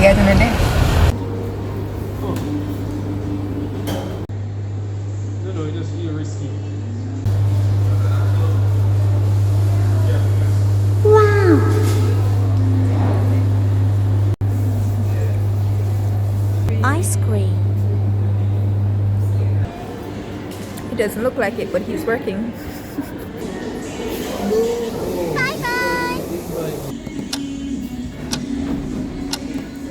guys in there. No, just be risky. Wow. Ice cream. It doesn't look like it, but he's working. Bye bye.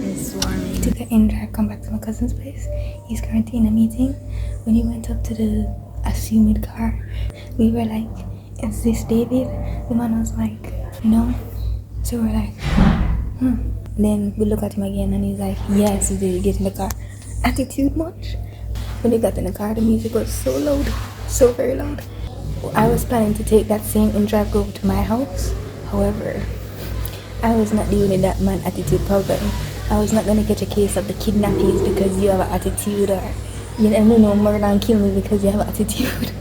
It's swarming. Took an in drive, come back to my cousin's place. He's currently in a meeting. When he went up to the assumed car, we were like, is this David? The man was like, no. So we're like, Then we look at him again and he's like, yes, he did get in the car. Attitude much? When he got in the car, the music was so loud, so very loud. I was planning to take that same in drive go to my house. However, I was not dealing with that man attitude problem. I was not going to catch a case of the kidnappings because you have an attitude, or you know, murder and kill me because you have an attitude.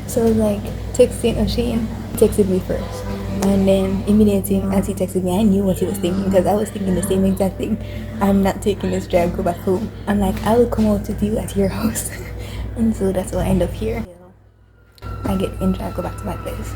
So I was like, texting O'Shane, texted me first. And then immediately as he texted me, I knew what he was thinking because I was thinking the same exact thing. I'm not taking this drive, go back home. I'm like, I will come out with you at your house. And so that's why I end up here. I get in drive, go back to my place.